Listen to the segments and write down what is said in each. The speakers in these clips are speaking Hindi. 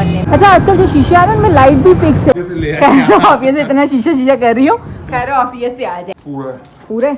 बनने में। अच्छा आजकल जो शीशे आ रहे हैं उनमें लाइट भी फिक्स है। ऑफिस से इतना शीशा कर रही हूँ, खैर ऑफिस से आ जाए पूरे।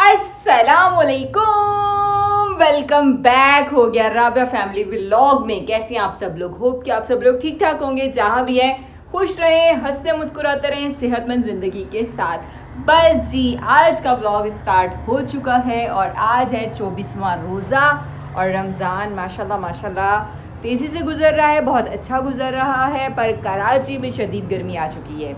अस्सलामुअलैकुम, वेलकम बैक हो गया राबिया फैमिली व्लॉग में। कैसे हैं आप सब लोग? होप कि आप सब लोग ठीक ठाक होंगे, जहां भी हैं खुश रहें, हंसते मुस्कुराते रहें, सेहतमंद जिंदगी के साथ। बस जी, आज का व्लॉग स्टार्ट हो चुका है और आज है 24वां रोज़ा और रमज़ान माशाल्लाह माशाल्लाह तेज़ी से गुजर रहा है, बहुत अच्छा गुजर रहा है। पर कराची में शदीद गर्मी आ चुकी है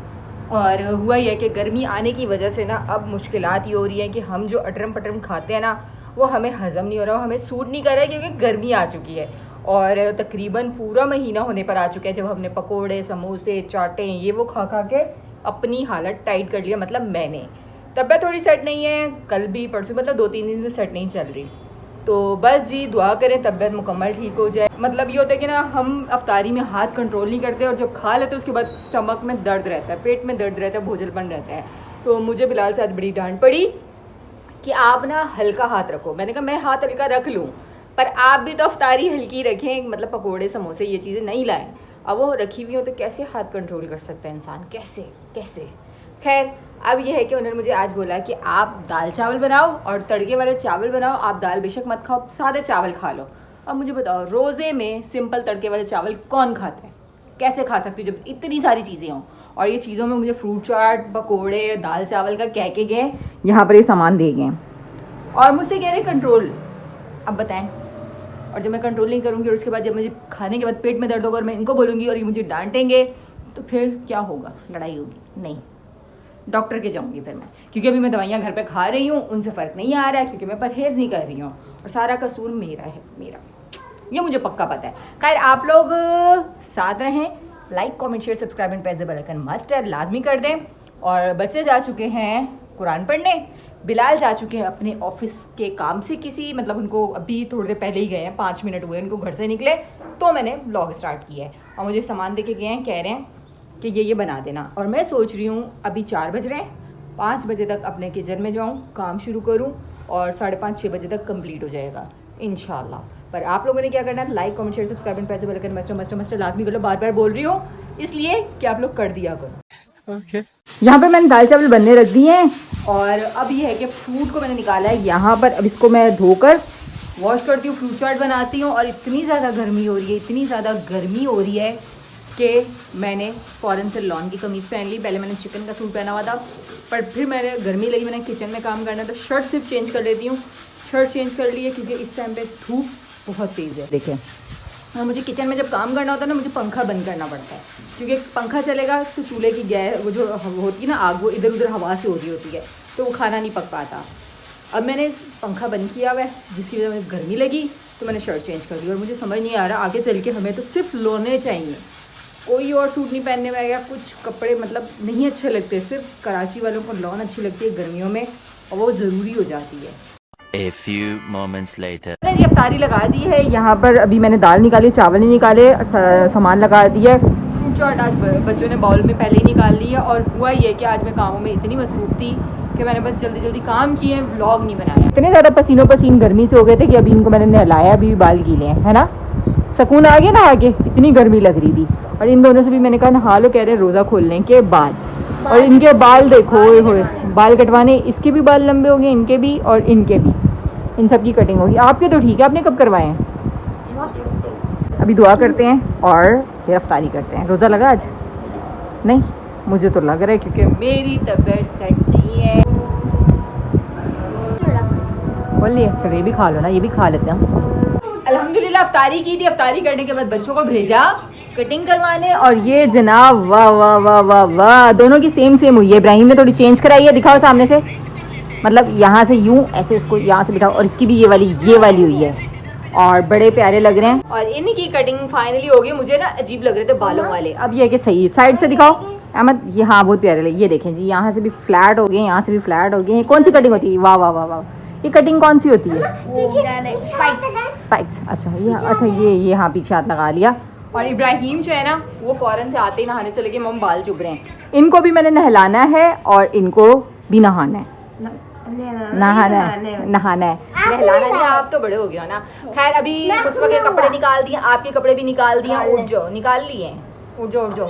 और हुआ यह कि गर्मी आने की वजह से ना अब मुश्किलात ये हो रही हैं कि हम जो अटरम पटरम खाते हैं ना वो हमें हज़म नहीं हो रहा, हमें सूट नहीं कर रहा है क्योंकि गर्मी आ चुकी है। और तकरीबन पूरा महीना होने पर आ चुका है जब हमने पकोड़े समोसे चाटें ये वो खा खा के अपनी हालत टाइट कर लिया। मतलब मैंने, तबीयत थोड़ी सेट नहीं है, कल भी परसों मतलब 2-3 दिन से सेट नहीं चल रही। तो बस जी दुआ करें तबीयत मुकम्मल ठीक हो जाए। मतलब ये होता है कि ना हम अफ्तारी में हाथ कंट्रोल नहीं करते और जब खा लेते उसके बाद स्टमक में दर्द रहता है, पेट में दर्द रहता है, भोजलपन रहता है। तो मुझे बिलाल से आज बड़ी डांट पड़ी कि आप ना हल्का हाथ रखो। मैंने कहा मैं हाथ हल्का रख लूँ पर आप भी तो अफ्तारी हल्की रखें, मतलब पकोड़े समोसे ये चीज़ें नहीं लाएं। अब वो रखी हुई हो तो कैसे हाथ कंट्रोल कर सकता है इंसान, कैसे। खैर अब यह है कि उन्होंने मुझे आज बोला कि आप दाल चावल बनाओ और तड़के वाले चावल बनाओ, आप दाल बेशक मत खाओ, सादे चावल खा लो। अब मुझे बताओ रोज़े में सिंपल तड़के वाले चावल कौन खाता है? कैसे खा सकती हूँ जब इतनी सारी चीज़ें हों? और ये चीज़ों में मुझे फ्रूट चाट पकोड़े दाल चावल का कह के गए, यहाँ पर ये सामान दे गए और मुझसे कह रहे कंट्रोल। अब बताएं, और जब मैं कंट्रोल नहीं करूँगी और उसके बाद जब मुझे खाने के बाद पेट में दर्द होगा और मैं इनको बोलूँगी और ये मुझे डांटेंगे तो फिर क्या होगा? लड़ाई होगी। नहीं, डॉक्टर के जाऊँगी फिर मैं, क्योंकि अभी मैं दवाइयाँ घर पे खा रही हूँ, उनसे फ़र्क नहीं आ रहा है क्योंकि मैं परहेज़ नहीं कर रही हूँ और सारा कसूर मेरा है, ये मुझे पक्का पता है। खैर आप लोग साथ रहें, like comment share subscribe and press the bell icon must है, लाजमी कर दें। और बच्चे जा चुके हैं कुरान पढ़ने, बिलाल जा चुके हैं अपने ऑफिस के काम से किसी, मतलब उनको अभी थोड़ी देर पहले ही गए हैं, 5 मिनट हुए उनको घर से निकले तो मैंने व्लॉग स्टार्ट किया है। और मुझे सामान दे के गए हैं, कह रहे हैं कि ये बना देना। और मैं सोच रही हूँ अभी 4 बज रहे हैं, 5 बजे तक अपने किचन में जाऊँ, काम शुरू करूँ और 5:30-6 बजे तक कंप्लीट हो जाएगा इंशाल्लाह। पर आप लोगों ने क्या करना है? Like comment share subscribe and press the bell icon must लाजमी कर लो। बार बार बोल रही हूँ इसलिए कि आप लोग कर दिया करो। ओके। यहाँ पर मैंने दाल चावल बनने रख दिए हैं और अब ये है कि फ्रूट को मैंने निकाला है यहाँ पर। अब इसको मैं धोकर वॉश करती हूँ, फ्रूट चाट बनाती हूँ। और इतनी ज़्यादा गर्मी हो रही है, इतनी ज़्यादा गर्मी हो रही है कि मैंने फ़ौरन से लॉन की कमीज़ पहन ली। पहले मैंने चिकन का सूट पहना हुआ था पर फिर मैंने गर्मी लगी, मैंने किचन में काम करना तो शर्ट सिर्फ चेंज कर लेती हूँ। शर्ट चेंज कर ली है क्योंकि इस टाइम पे धूप बहुत तेज़ है। देखें, और मुझे किचन में जब काम करना होता है ना मुझे पंखा बंद करना पड़ता है क्योंकि पंखा चलेगा तो चूल्हे की गैस वो जो होती है ना आग, वो इधर उधर हवा से हो रही होती है तो वो खाना नहीं पक पाता। अब मैंने पंखा बंद किया हुआ है जिसकी वजह से मुझे गर्मी लगी तो मैंने शर्ट चेंज कर दी। और मुझे समझ नहीं आ रहा आगे चल के हमें तो सिर्फ लोने चाहिए, कोई और सूट नहीं पहनने में आएगा, कुछ कपड़े मतलब नहीं अच्छे लगते, सिर्फ कराची वालों को लॉन अच्छी लगती है गर्मियों में और वो ज़रूरी हो जाती है। A few moments later. मैंने जी अफ्तारी लगा दी है यहाँ पर। अभी मैंने दाल निकाली, चावल नहीं निकाले, सामान लगा दिया। फ्रूट चाट आज बच्चों ने बाउल में पहले ही निकाल लिया। और हुआ ये कि आज मैं कामों में इतनी मसरूफ़ थी कि मैंने बस जल्दी जल्दी काम किए, व्लॉग नहीं बनाया। इतने ज़्यादा पसीनों पसीन गर्मी से हो गए थे कि अभी इनको मैंने नहलाया, अभी बाल गीले हैं, है ना, सुकून आ गया ना आगे, इतनी गर्मी लग रही थी। और इन दोनों से भी मैंने कहा नहा लो, कह रहे रोज़ा खोलने के बाद। और इनके बाल देखो, होए बाल कटवाने, इसके भी बाल लंबे हो गए, इनके भी और इनके भी, इन सब की कटिंग होगी। आपके तो ठीक है, आपने कब करवाए हैं? अभी दुआ करते हैं और फिर अफ्तारी करते हैं। रोज़ा लगा आज? नहीं, मुझे तो लग रहा है क्योंकि मेरी तबीयत सेट नहीं है। बोलिए चलो ये भी खा लो ना, ये भी खा लेते हैं। अल्हम्दुलिल्लाह अफ्तारी की थी, अफ्तारी करने के बाद बच्चों को भेजा कटिंग करवाने। और ये जनाब वाह वाह वाह वाह वाह, दोनों की सेम हुई है। इब्राहिम ने थोड़ी चेंज कराई है, दिखाओ सामने से, मतलब यहाँ से यूँ ऐसे इसको यहाँ से बिठाओ। और इसकी भी ये वाली हुई है और बड़े प्यारे लग रहे हैं। और इनकी कटिंग फाइनली हो गई। मुझे ना अजीब लग रहे थे बालों वाले, अब ये है कि सही। साइड से दिखाओ अहमद, ये हाँ बहुत प्यारे लगे। ये देखें जी, यहाँ से भी फ्लैट हो गए, यहाँ से भी फ्लैट हो गए। कौन सी कटिंग होती है? वाह वाह वाह वाह, ये कटिंग कौन सी होती है? स्पाइक्स। अच्छा ये हाँ पीछे हाथ लगा लिया। और इब्राहिम जो है ना वो फ़ौरन से आते ही नहाने चले गए, मम बाल चुभ रहे हैं। इनको भी मैंने नहलाना है और इनको भी नहाना है, नहाना है। नहलाना नहीं, आप तो बड़े हो गए हो ना। खैर अभी मुस्तफा के कपड़े निकाल दिए, आपके कपड़े भी निकाल दिए, उठ जाओ, निकाल लिए, उठ जाओ उठ जाओ।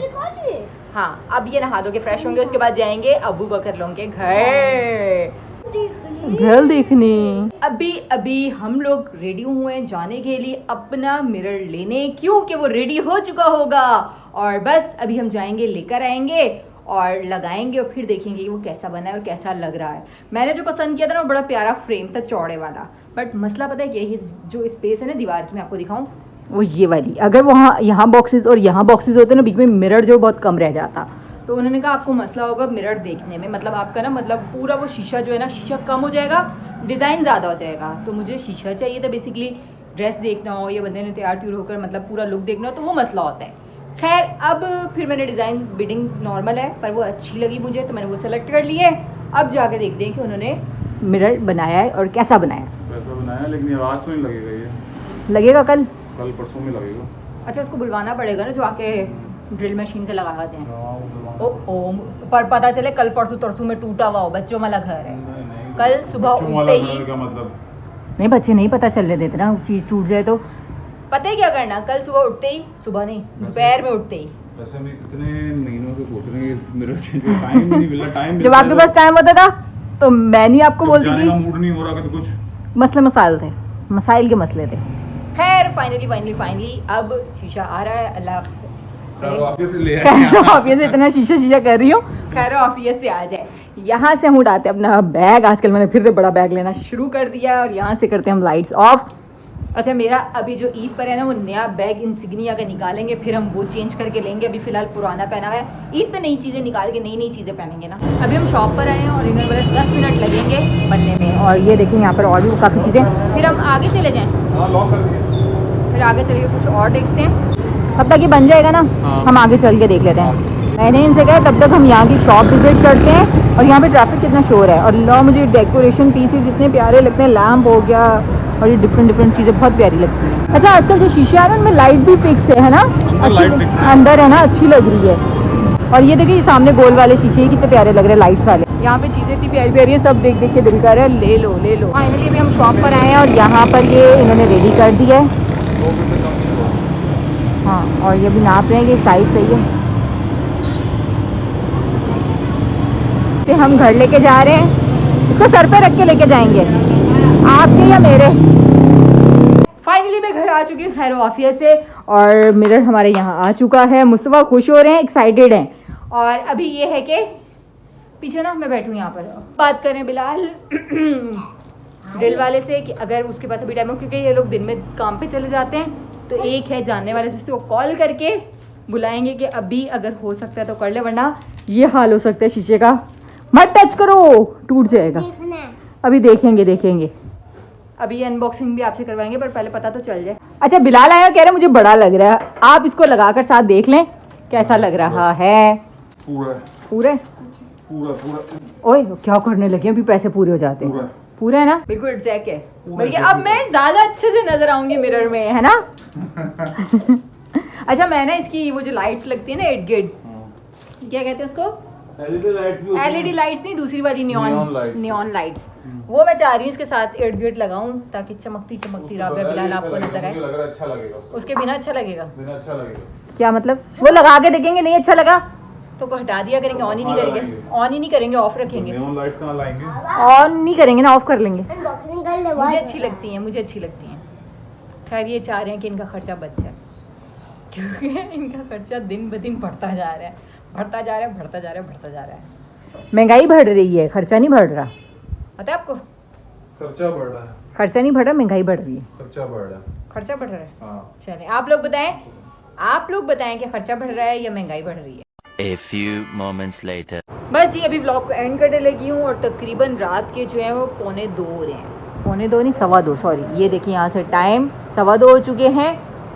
हाँ अब ये नहा धो के फ्रेश होंगे, उसके बाद जाएंगे अबू बकर लोग के घर देखने। अभी हम लोग रेडी हुए हैं जाने के लिए अपना मिरर लेने, क्योंकि वो रेडी हो चुका होगा और बस अभी हम जाएंगे, लेकर आएंगे और लगाएंगे और फिर देखेंगे कि वो कैसा बना है और कैसा लग रहा है। मैंने जो पसंद किया था ना वो बड़ा प्यारा फ्रेम था चौड़े वाला, बट मसला पता है क्या, ये जो स्पेस है ना दीवार की, मैं आपको दिखाऊं, वो ये वाली, अगर वहाँ यहाँ बॉक्सेस और यहाँ बॉक्सेस होते ना बीच में मिरर जो बहुत कम रह जाता, तो उन्होंने कहा आपको मसला होगा मिरर देखने में, मतलब आपका ना मतलब पूरा वो शीशा जो है ना, शीशा कम हो जाएगा, डिज़ाइन ज़्यादा हो जाएगा। तो मुझे शीशा चाहिए था बेसिकली, ड्रेस देखना हो या बंदे ने तैयार त्यूर होकर मतलब पूरा लुक देखना हो तो वो मसला होता है। खैर अब फिर मैंने डिज़ाइन बिडिंग नॉर्मल है पर वो अच्छी लगी मुझे, तो मैंने वो सेलेक्ट कर ली है। अब जाके देखते हैं कि उन्होंने मिरर बनाया है और कैसा बनाया है। लेकिन ये आज तो नहीं लगेगा, ये लगेगा कल परसों में लगेगा। अच्छा उसको बुलवाना पड़ेगा ना, जो आके ड्रिल मशीन से लगा देते हैं। ओ पर पता चले कल परसों तरसों में टूटा हुआ हो, बच्चों वाला घर है, कल सुबह उठते ही मतलब नहीं, बच्चे नहीं पता चलने देते ना, चीज़ टूट जाए तो। पता है क्या करना, कल सुबह उठते ही, सुबह नहीं दोपहर में उठते ही, वैसे हम कितने महीनों से सोच रहे हैं मिरर चेंज का, टाइम ही नहीं मिल रहा। टाइम जब आपके पास टाइम होता था तो मैं नहीं आपको बोलती थी, मूड नहीं हो रहा तो कुछ मसले मसाइल थे, मसाइल के मसले थे। खैर फाइनली अब शीशा आ रहा है, अल्लाह ऑफिस से ले आए। ऑफिस से इतना शीशा कर रही हूँ, खैर ऑफिस से आ जाए। यहाँ से हम उड़ाते हैं अपना बैग, आजकल मैंने फिर से बड़ा बैग लेना शुरू कर दिया और यहाँ से करते हैं हम लाइट्स ऑफ। अच्छा मेरा अभी जो ईद पर है ना वो नया बैग इंसिग्निया का निकालेंगे, फिर हम वो चेंज करके लेंगे, अभी फिलहाल पुराना पहना हुआ है। ईद पे नई चीज़ें निकाल के नई चीज़ें पहनेंगे ना। अभी हम शॉप पर आए हैं और इन्होंने बोला 10 मिनट लगेंगे बनने में, और ये देखिए यहाँ पर और भी काफ़ी चीज़ें, फिर हम आगे चले जाएँ, लॉक कर दिए, फिर आगे चल के कुछ और देखते हैं, तब तक ये बन जाएगा ना। हम आगे चल के देख लेते हैं। मैंने इनसे कहा तब तक हम यहाँ की शॉप विजिट करते हैं, और यहाँ पे ट्रैफिक कितना शोर है, और लो मुझे डेकोरेशन पीसेस इतने प्यारे लगते हैं, लैम्प हो गया और ये डिफरेंट चीज़ें बहुत प्यारी लगती हैं। अच्छा आजकल जो शीशे आ रहे हैं उनमें लाइट भी फिक्स है ना, अंदर है ना, अच्छी लग रही है। और ये देखिए सामने गोल वाले शीशे कितने प्यारे लग रहे हैं लाइट्स वाले, यहाँ पे चीज़ें इतनी प्यारी प्यारी है, सब देख देख के दिल कर रहा है ले लो। फाइनली अभी हम शॉप पर आए हैं और यहाँ पर ये इन्होंने रेडी कर दिया है। हाँ और ये भी नाप रहे हैं कि साइज सही है। तो हम घर लेके जा रहे हैं, इसको सर पे रख के लेके जाएंगे, आपके या मेरे। फाइनली मैं घर आ चुकी हूँ खैर ऑफिस से, और मिरर हमारे यहाँ आ चुका है। मुस्तफा खुश हो रहे हैं, एक्साइटेड हैं, और अभी ये है कि पीछे ना मैं बैठूँ यहाँ पर, बात करें बिलाल ड्रिल वाले से कि अगर उसके पास अभी टाइम हो, क्योंकि ये लोग दिन में काम पे चले जाते हैं, तो एक है जानने वाले जिससे वो कॉल करके बुलाएंगे कि अभी अगर हो सकता है तो कर ले, वरना ये हाल हो सकता है शीशे का, मत टच करो टूट जाएगा। अभी देखेंगे, अभी अनबॉक्सिंग भी आपसे करवाएंगे, पर पहले पता तो चल जाए। अच्छा बिलाल आया, कह रहे मुझे बड़ा लग रहा है, आप इसको लगाकर साथ देख लें कैसा लग रहा है। पूरे ओए क्या करने लगे, अभी पैसे पूरे हो जाते हैं, पूरा है ना, बिल्कुल एग्जैक्ट है, बल्कि अब मैं ज्यादा अच्छे से नजर आऊंगी मिरर में, है ना। अच्छा मैं ना इसकी वो जो लाइट्स लगती है ना, एडगेड क्या कहते हैं उसको, एलईडी लाइट्स नहीं, दूसरी वाली नियॉन लाइट्स, वो मैं चाह रही हूँ इसके साथ एडगेड लगाऊं ताकि चमकती राबिया बिलाल आपको नजर आए। अच्छा लगेगा उसके बिना अच्छा लगेगा, क्या मतलब वो लगा के देखेंगे, नहीं अच्छा लगा तो हटा दिया करेंगे, ऑन ही नहीं करेंगे, ऑफ रखेंगे, नियॉन लाइट्स कहाँ लाएंगे, ऑन नहीं करेंगे ना, ऑफ कर लेंगे। मुझे अच्छी लगती हैं। खैर ये चाह रहे हैं कि इनका खर्चा बच जाए, क्योंकि इनका खर्चा दिन ब दिन बढ़ता जा रहा है। महंगाई बढ़ रही है, खर्चा नहीं बढ़ रहा, पता है आपको, खर्चा बढ़ रहा है, खर्चा नहीं बढ़ रहा, महंगाई बढ़ रही है, खर्चा बढ़ रहा है। हाँ। चलें आप लोग बताएं कि खर्चा बढ़ रहा है या महंगाई बढ़ रही है। A few moments later. बस ये अभी व्लॉग को एंड करने लगी हूँ, और तकरीबन रात के जो है वो 1:45 हो रहे हैं, 1:45 नहीं 2:15, सॉरी, ये देखिए यहाँ से टाइम 2:15 हो चुके हैं,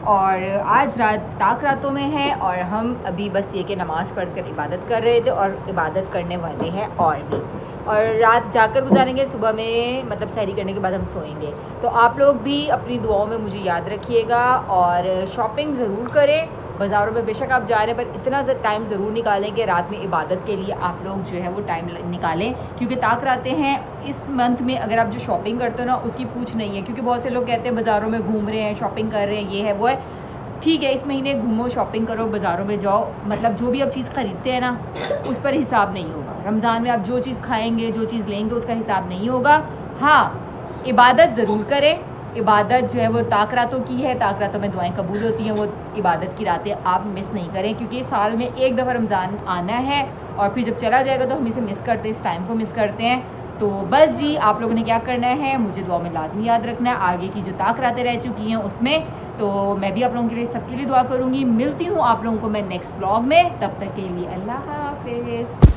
और आज रात ताक रातों में है, और हम अभी बस ये कि नमाज़ पढ़कर इबादत कर रहे थे, और इबादत करने वाले हैं और भी, और रात जाकर गुजारेंगे, सुबह में मतलब सहरी करने के बाद हम सोएंगे। तो आप लोग भी अपनी दुआओं में मुझे याद रखिएगा, और शॉपिंग ज़रूर करें, बाज़ारों में बेशक आप जा रहे हैं, पर इतना टाइम ज़रूर निकालें कि रात में इबादत के लिए आप लोग जो है वो टाइम निकालें, क्योंकि ताक रातें हैं इस मंथ में। अगर आप जो शॉपिंग करते हो ना, उसकी पूछ नहीं है, क्योंकि बहुत से लोग कहते हैं बाज़ारों में घूम रहे हैं, शॉपिंग कर रहे हैं, ये है वो है। ठीक है, इस महीने घूमो, शॉपिंग करो, बाज़ारों में जाओ, मतलब जो भी आप चीज़ ख़रीदते हैं ना उस पर हिसाब नहीं होगा। रमज़ान में आप जो चीज़ खाएंगे, जो चीज़ लेंगे, उसका हिसाब नहीं होगा। हाँ, इबादत ज़रूर करें। इबादत जो है वो ताक रातों की है, ताक रातों में दुआएं कबूल होती हैं, वो इबादत की रातें आप मिस नहीं करें, क्योंकि साल में एक दफ़ा रमज़ान आना है और फिर जब चला जाएगा तो हम इसे मिस करते हैं, इस टाइम को मिस करते हैं। तो बस जी, आप लोगों ने क्या करना है, मुझे दुआ में लाजमी याद रखना है आगे की जो ताक रातें रह चुकी हैं उसमें। तो मैं भी आप लोगों के लिए, सबके लिए दुआ करूँगी। मिलती हूँ आप लोगों को मैं नेक्स्ट व्लॉग में, तब तक के लिए अल्लाह हाफिज़।